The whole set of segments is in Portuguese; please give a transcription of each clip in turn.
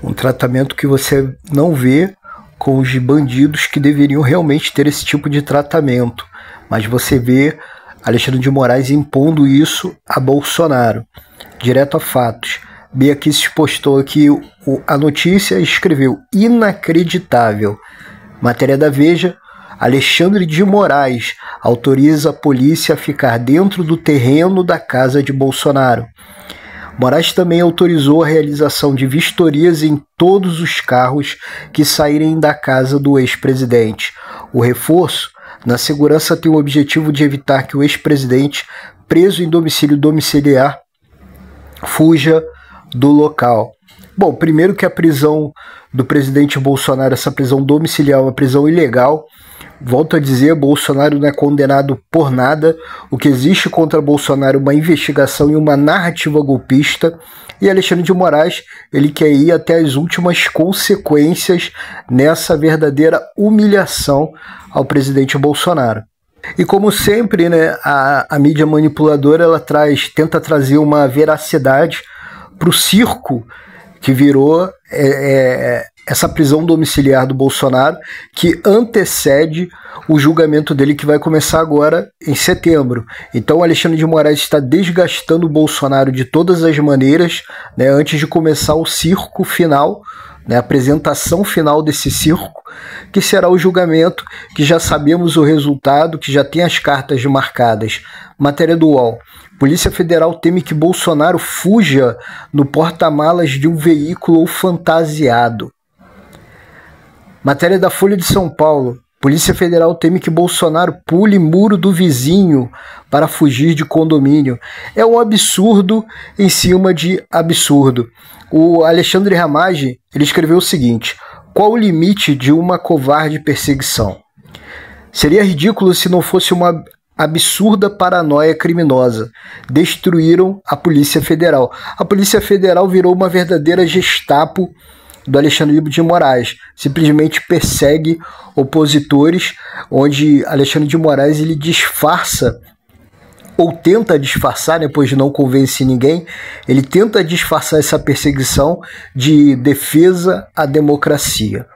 Um tratamento que você não vê com os bandidos que deveriam realmente ter esse tipo de tratamento. Mas você vê Alexandre de Moraes impondo isso a Bolsonaro. Direto a fatos. Bia Kicis postou aqui a notícia e escreveu: inacreditável. Matéria da Veja: Alexandre de Moraes autoriza a polícia a ficar dentro do terreno da casa de Bolsonaro. Moraes também autorizou a realização de vistorias em todos os carros que saírem da casa do ex-presidente. O reforço na segurança tem o objetivo de evitar que o ex-presidente, preso em domicílio domiciliar, fuja do local. Bom, primeiro que a prisão do presidente Bolsonaro, essa prisão domiciliar, é uma prisão ilegal. Volto a dizer, Bolsonaro não é condenado por nada. O que existe contra Bolsonaro é uma investigação e uma narrativa golpista. E Alexandre de Moraes, ele quer ir até as últimas consequências nessa verdadeira humilhação ao presidente Bolsonaro. E como sempre, né, a mídia manipuladora ela tenta trazer uma veracidade para o circo que virou essa prisão domiciliar do Bolsonaro, que antecede o julgamento dele, que vai começar agora em setembro. Então Alexandre de Moraes está desgastando o Bolsonaro de todas as maneiras, né, antes de começar o circo final, né, a apresentação final desse circo, que será o julgamento, que já sabemos o resultado, que já tem as cartas marcadas. Matéria do UOL: Polícia Federal teme que Bolsonaro fuja no porta-malas de um veículo fantasiado. Matéria da Folha de São Paulo: Polícia Federal teme que Bolsonaro pule muro do vizinho para fugir de condomínio. É um absurdo em cima de absurdo. O Alexandre Ramage, ele escreveu o seguinte: qual o limite de uma covarde perseguição? Seria ridículo se não fosse uma absurda paranoia criminosa. Destruíram a Polícia Federal. A Polícia Federal virou uma verdadeira Gestapo do Alexandre de Moraes. Simplesmente persegue opositores, onde Alexandre de Moraes ele disfarça, ou tenta disfarçar, depois não convence ninguém, ele tenta disfarçar essa perseguição de defesa à democracia.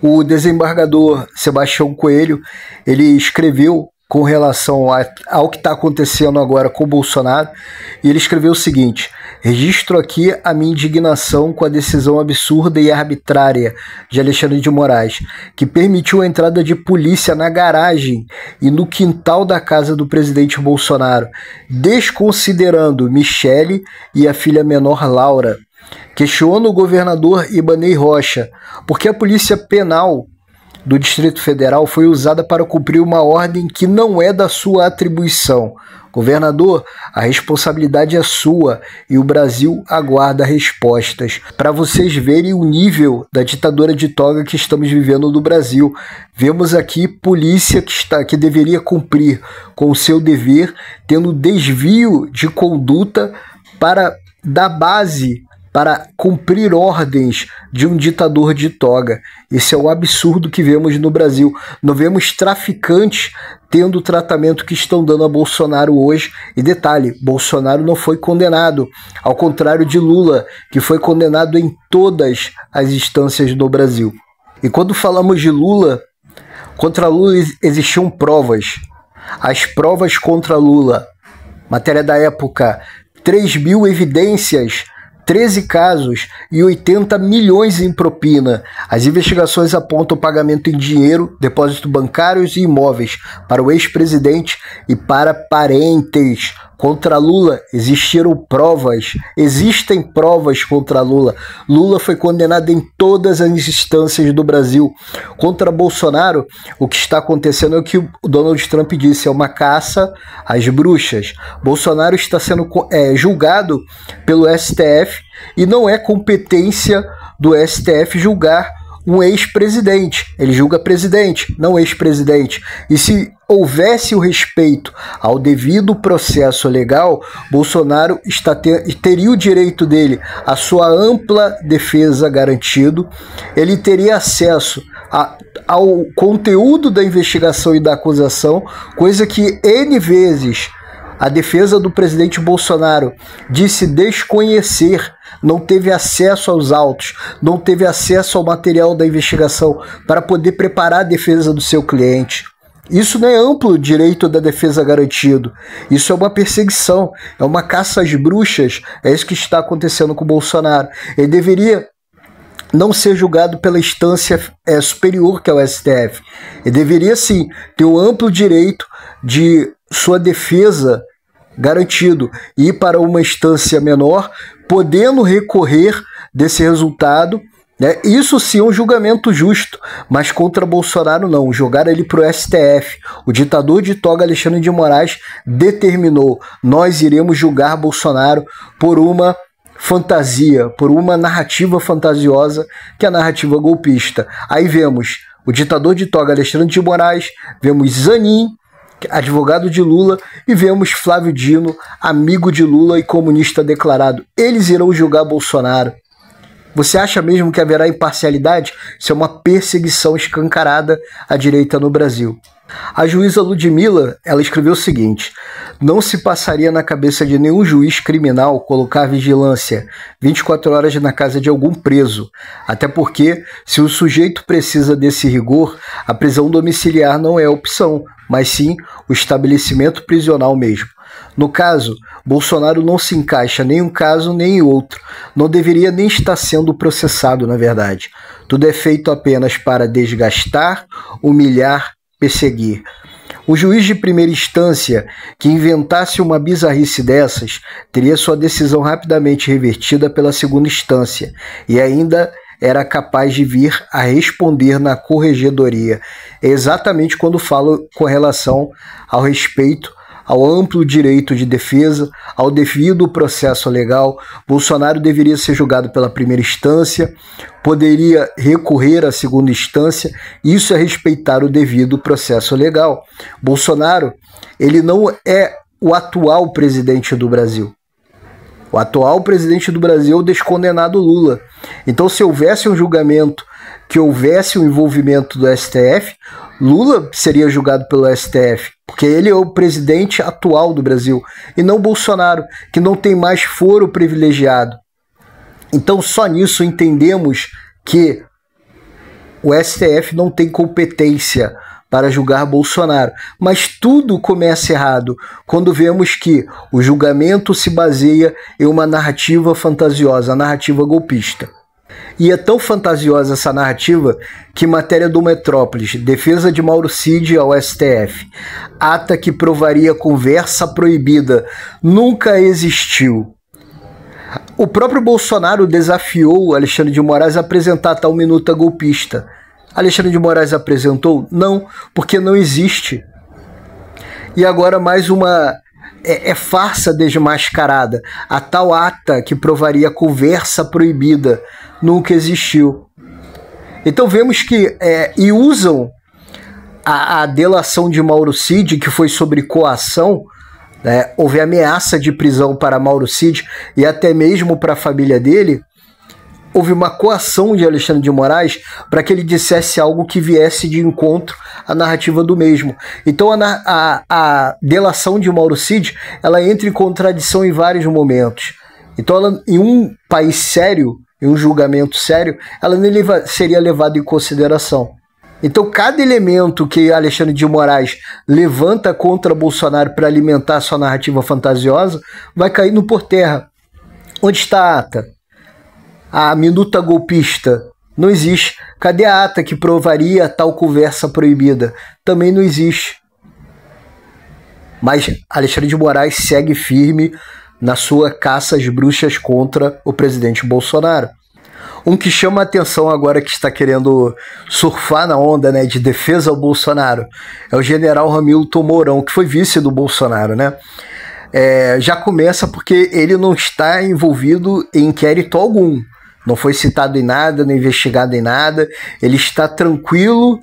O desembargador Sebastião Coelho, ele escreveu com relação ao que está acontecendo agora com o Bolsonaro, e ele escreveu o seguinte: registro aqui a minha indignação com a decisão absurda e arbitrária de Alexandre de Moraes, que permitiu a entrada de polícia na garagem e no quintal da casa do presidente Bolsonaro, desconsiderando Michele e a filha menor Laura. Questiona o governador Ibanez Rocha, porque a Polícia Penal do Distrito Federal foi usada para cumprir uma ordem que não é da sua atribuição. Governador, a responsabilidade é sua e o Brasil aguarda respostas. Para vocês verem o nível da ditadura de toga que estamos vivendo no Brasil. Vemos aqui polícia que deveria cumprir com o seu dever, tendo desvio de conduta da base para cumprir ordens de um ditador de toga. Esse é o absurdo que vemos no Brasil. Não vemos traficantes tendo o tratamento que estão dando a Bolsonaro hoje. E detalhe, Bolsonaro não foi condenado, ao contrário de Lula, que foi condenado em todas as instâncias do Brasil. E quando falamos de Lula, contra Lula existiam provas. As provas contra Lula, matéria da época: 3.000 evidências, 13 casos e 80 milhões em propina. As investigações apontam pagamento em dinheiro, depósitos bancários e imóveis para o ex-presidente e para parentes. Contra Lula existem provas contra Lula. Lula foi condenado em todas as instâncias do Brasil. Contra Bolsonaro, o que está acontecendo é o que o Donald Trump disse, é uma caça às bruxas. Bolsonaro está sendo julgado pelo STF e não é competência do STF julgar um ex-presidente. Ele julga presidente, não ex-presidente. E se houvesse o respeito ao devido processo legal, Bolsonaro teria o direito dele, a sua ampla defesa garantido, ele teria acesso ao conteúdo da investigação e da acusação, coisa que N vezes a defesa do presidente Bolsonaro disse desconhecer não teve acesso aos autos, não teve acesso ao material da investigação para poder preparar a defesa do seu cliente. Isso não é amplo direito da defesa garantido. Isso é uma perseguição, é uma caça às bruxas. É isso que está acontecendo com o Bolsonaro. Ele deveria não ser julgado pela instância superior, que é o STF. Ele deveria, sim, ter o amplo direito de sua defesa garantido e ir para uma instância menor, podendo recorrer desse resultado. Isso sim é um julgamento justo, mas contra Bolsonaro não. Jogar ele para o STF. O ditador de toga Alexandre de Moraes determinou: nós iremos julgar Bolsonaro por uma fantasia, por uma narrativa fantasiosa, que é a narrativa golpista. Aí vemos o ditador de toga Alexandre de Moraes, vemos Zanin, advogado de Lula, e vemos Flávio Dino, amigo de Lula e comunista declarado. Eles irão julgar Bolsonaro. Você acha mesmo que haverá imparcialidade? Isso é uma perseguição escancarada à direita no Brasil. A juíza Ludmilla, ela escreveu o seguinte: não se passaria na cabeça de nenhum juiz criminal colocar vigilância 24 horas na casa de algum preso, até porque, se o sujeito precisa desse rigor, a prisão domiciliar não é a opção, mas sim o estabelecimento prisional mesmo. No caso, Bolsonaro não se encaixa nem em um caso nem em outro. Não deveria nem estar sendo processado, na verdade. Tudo é feito apenas para desgastar, humilhar, perseguir. O juiz de primeira instância que inventasse uma bizarrice dessas teria sua decisão rapidamente revertida pela segunda instância e ainda era capaz de vir a responder na corregedoria. É exatamente quando falo com relação ao respeito ao amplo direito de defesa, ao devido processo legal. Bolsonaro deveria ser julgado pela primeira instância, poderia recorrer à segunda instância. Isso é respeitar o devido processo legal. Bolsonaro, ele não é o atual presidente do Brasil. O atual presidente do Brasil é o descondenado Lula. Então, se houvesse um julgamento, que houvesse um envolvimento do STF, Lula seria julgado pelo STF, porque ele é o presidente atual do Brasil, e não Bolsonaro, que não tem mais foro privilegiado. Então, só nisso entendemos que o STF não tem competência para julgar Bolsonaro. Mas tudo começa errado quando vemos que o julgamento se baseia em uma narrativa fantasiosa, a narrativa golpista. E é tão fantasiosa essa narrativa que matéria do Metrópolis, defesa de Mauro Cid ao STF, ata que provaria conversa proibida, nunca existiu. O próprio Bolsonaro desafiou Alexandre de Moraes a apresentar tal minuta golpista. Alexandre de Moraes apresentou? Não, porque não existe. E agora mais uma farsa desmascarada. A tal ata que provaria conversa proibida nunca existiu. Então vemos que e usam a delação de Mauro Cid, que foi sobre coação. Houve ameaça de prisão para Mauro Cid e até mesmo para a família dele. Houve uma coação de Alexandre de Moraes para que ele dissesse algo que viesse de encontro à narrativa do mesmo. Então a delação de Mauro Cid, ela entra em contradição em vários momentos. Então ela, em um país sério, em um julgamento sério, ela nem seria levada em consideração. Então cada elemento que Alexandre de Moraes levanta contra Bolsonaro para alimentar sua narrativa fantasiosa vai caindo por terra. Onde está a ata? A minuta golpista não existe. Cadê a ata que provaria tal conversa proibida? Também não existe. Mas Alexandre de Moraes segue firme na sua caça às bruxas contra o presidente Bolsonaro. Um que chama a atenção agora, que está querendo surfar na onda, de defesa ao Bolsonaro, é o general Hamilton Mourão, que foi vice do Bolsonaro, já começa porque ele não está envolvido em inquérito algum. Não foi citado em nada, não investigado em nada. Ele está tranquilo,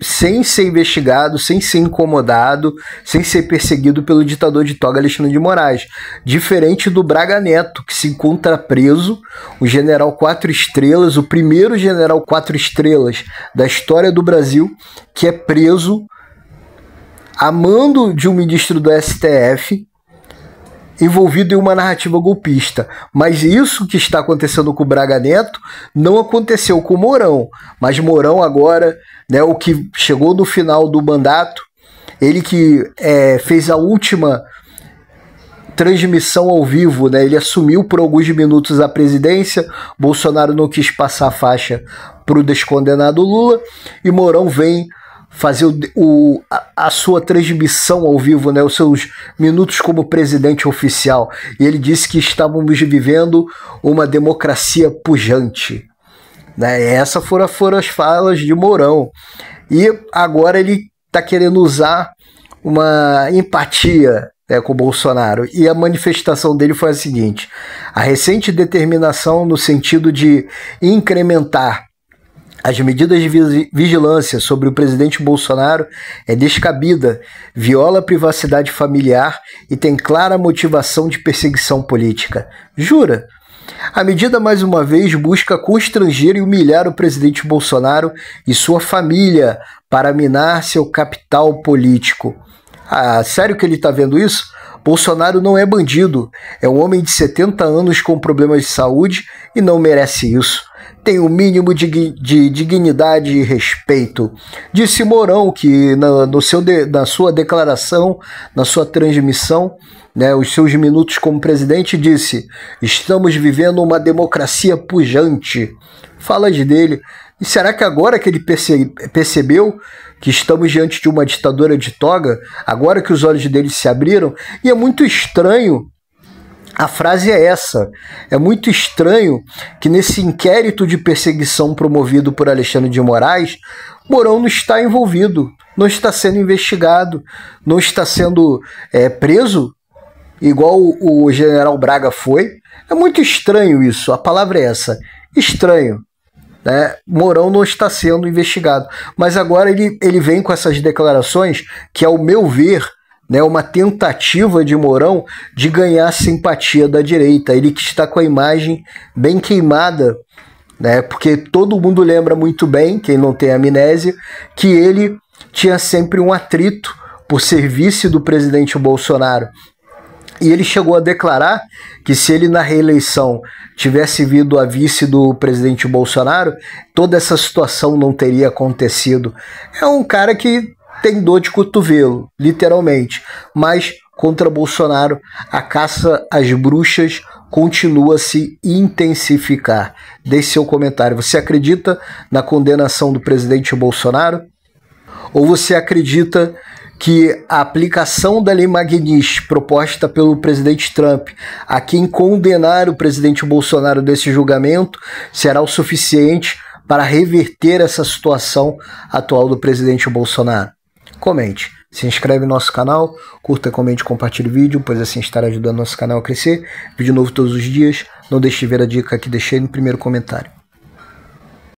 sem ser investigado, sem ser incomodado, sem ser perseguido pelo ditador de toga Alexandre de Moraes. Diferente do Braga Neto, que se encontra preso, o general 4 estrelas, o primeiro general 4 estrelas da história do Brasil, que é preso a mando de um ministro do STF, envolvido em uma narrativa golpista. Mas isso que está acontecendo com o Braga Neto não aconteceu com o Mourão. Mas Mourão agora, né, o que chegou no final do mandato, ele que fez a última transmissão ao vivo, né, ele assumiu por alguns minutos a presidência, Bolsonaro não quis passar a faixa para o descondenado Lula, e Mourão vem fazer a sua transmissão ao vivo, né, os seus minutos como presidente oficial. E ele disse que estávamos vivendo uma democracia pujante. Né? Essas foram as falas de Mourão. E agora ele está querendo usar uma empatia, né, com o Bolsonaro. E a manifestação dele foi a seguinte: a recente determinação no sentido de incrementar as medidas de vigilância sobre o presidente Bolsonaro é descabida, viola a privacidade familiar e tem clara motivação de perseguição política. Jura? A medida, mais uma vez, busca constranger e humilhar o presidente Bolsonaro e sua família para minar seu capital político. Ah, sério que ele está vendo isso? Bolsonaro não é bandido, é um homem de 70 anos com problemas de saúde e não merece isso. Tem o mínimo de dignidade e respeito. Disse Mourão que na sua declaração, na sua transmissão, né, os seus minutos como presidente, disse: estamos vivendo uma democracia pujante. Falas dele. E será que agora que ele percebeu que estamos diante de uma ditadura de toga, agora que os olhos dele se abriram? E é muito estranho. A frase é essa. É muito estranho que nesse inquérito de perseguição promovido por Alexandre de Moraes, Mourão não está envolvido, não está sendo investigado, não está sendo preso, igual o general Braga foi. É muito estranho isso, a palavra é essa, estranho. Né? Mourão não está sendo investigado. Mas agora ele vem com essas declarações que, ao meu ver, né, uma tentativa de Mourão de ganhar simpatia da direita. Ele que está com a imagem bem queimada, né, porque todo mundo lembra muito bem, quem não tem amnésia, que ele tinha sempre um atrito por ser vice do presidente Bolsonaro. E ele chegou a declarar que se ele na reeleição tivesse vindo a vice do presidente Bolsonaro, toda essa situação não teria acontecido. É um cara que tem dor de cotovelo, literalmente. Mas contra Bolsonaro, a caça às bruxas continua a se intensificar. Deixe seu comentário. Você acredita na condenação do presidente Bolsonaro? Ou você acredita que a aplicação da Lei Magnitsky proposta pelo presidente Trump a quem condenar o presidente Bolsonaro desse julgamento será o suficiente para reverter essa situação atual do presidente Bolsonaro? Comente, se inscreve no nosso canal, curta, comente, compartilhe o vídeo, pois assim estará ajudando nosso canal a crescer. Vídeo novo todos os dias, não deixe de ver a dica que deixei no primeiro comentário.